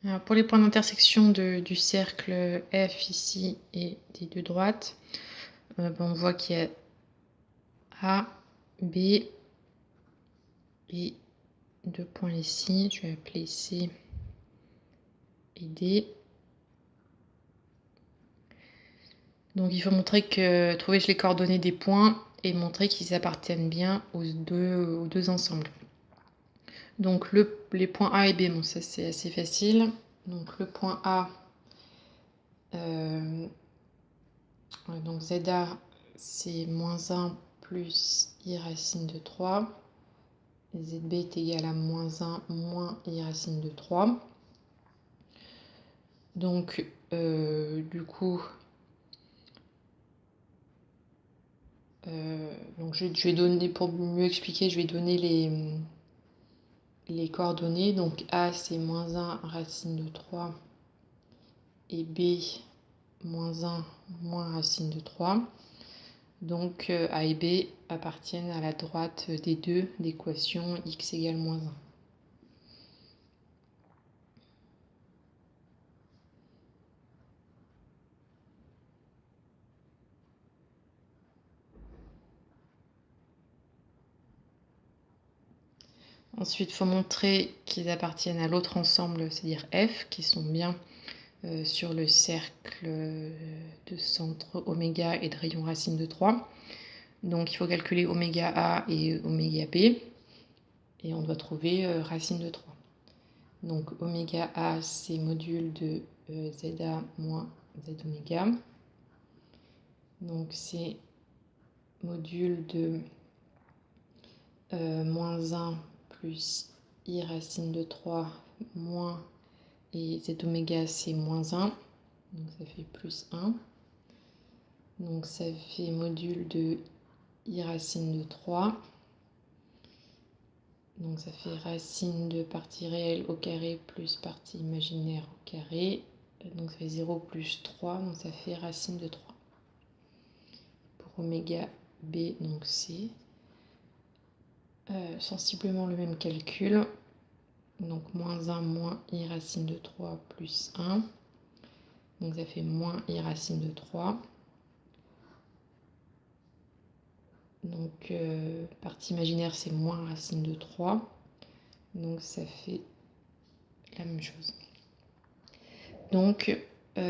Alors pour les points d'intersection du cercle F ici et des deux droites, on voit qu'il y a A, B et deux points ici. Je vais appeler C et D. Donc il faut trouver les coordonnées des points et montrer qu'ils appartiennent bien aux deux ensembles. Donc les points A et B, bon ça c'est assez facile. Donc le point A, donc ZA c'est moins 1 plus I racine de 3. ZB est égal à moins 1 moins I racine de 3. Donc du coup, donc je vais donner, pour mieux expliquer, je vais donner les coordonnées. Donc A c'est moins 1 racine de 3 et B moins 1 moins racine de 3. Donc A et B appartiennent à la droite des deux d'équation x égale moins 1. Ensuite, il faut montrer qu'ils appartiennent à l'autre ensemble, c'est-à-dire F, qui sont bien sur le cercle de centre oméga et de rayon racine de 3. Donc il faut calculer oméga A et oméga B. Et on doit trouver racine de 3. Donc oméga A, c'est module de ZA moins Z oméga. Donc c'est module de moins 1 plus I racine de 3 moins, et Z oméga c'est moins 1, donc ça fait plus 1. Donc ça fait module de I racine de 3. Donc ça fait racine de partie réelle au carré plus partie imaginaire au carré. Donc ça fait 0 plus 3, donc ça fait racine de 3. Pour oméga B, donc c'est sensiblement le même calcul. Donc moins 1 moins I racine de 3 plus 1. Donc ça fait moins I racine de 3. Donc partie imaginaire c'est moins racine de 3. Donc ça fait la même chose. Donc A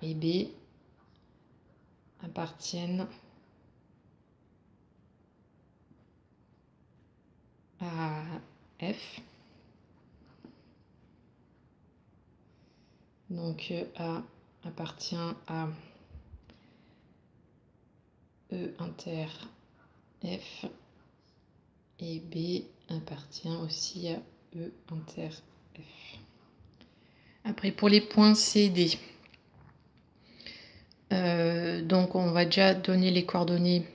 et B appartiennent à F. Donc A appartient à E inter F et B appartient aussi à E inter F. Après pour les points C et D, donc on va déjà donner les coordonnées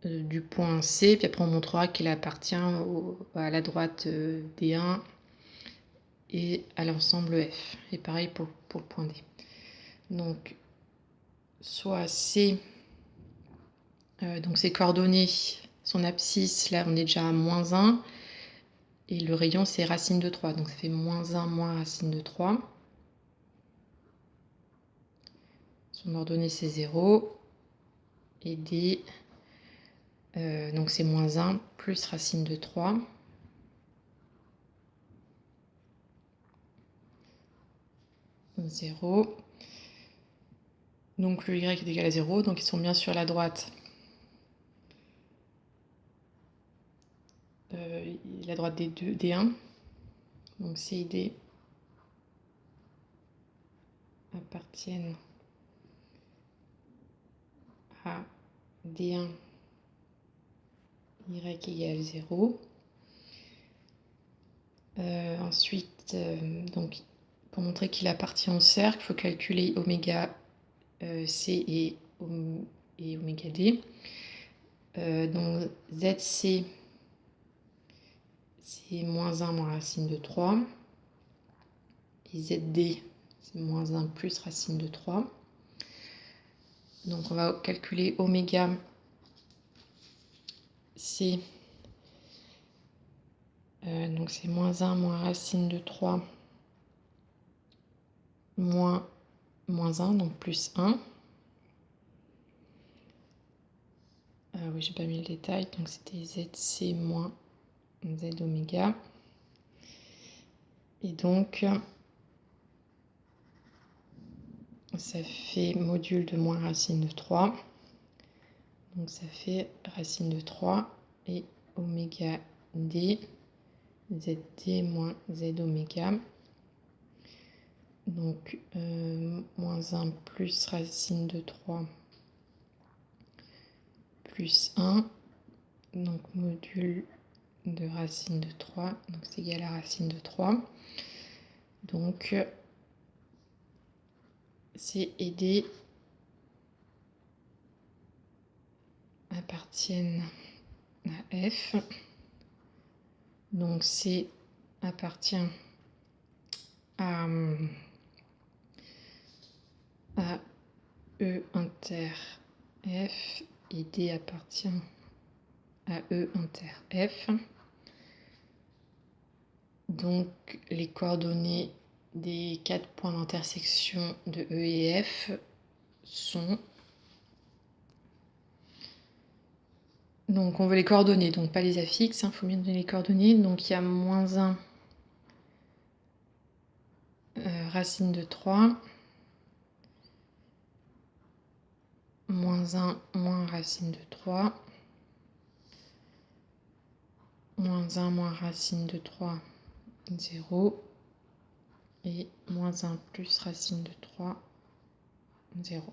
du point C, puis après on montrera qu'il appartient à la droite D1 et à l'ensemble F. Et pareil pour le point D. Donc soit C, donc ses coordonnées, son abscisse, là on est déjà à moins 1, et le rayon c'est racine de 3, donc ça fait moins 1 moins racine de 3. Son ordonnée c'est 0, et D, donc c'est moins 1 plus racine de 3. Donc 0. Donc le y est égal à 0, donc ils sont bien sur la droite. La droite des deux, D1. Donc C et D appartiennent à D1 Y égale 0. Ensuite, donc, pour montrer qu'il appartient au cercle, il faut calculer oméga C et oméga D. Donc ZC, c'est moins 1 moins racine de 3. Et ZD, c'est moins 1 plus racine de 3. Donc on va calculer oméga C Donc c'est moins 1 moins racine de 3 moins 1, donc plus 1. Oui, j'ai pas mis le détail, donc c'était ZC moins Z oméga. Et donc, ça fait module de moins racine de 3. Donc ça fait racine de 3 et oméga D, ZD moins Z oméga. Donc moins 1 plus racine de 3 plus 1. Donc module de racine de 3, donc c'est égal à racine de 3. Donc C et D appartiennent à F. Donc C appartient à E inter F et D appartient à E inter F. Donc les coordonnées des 4 points d'intersection de E et F sont... Donc on veut les coordonnées, donc pas les affixes, il faut bien donner les coordonnées. Donc il y a moins 1 racine de 3, moins 1 moins racine de 3, moins 1 moins racine de 3, 0, et moins 1 plus racine de 3, 0.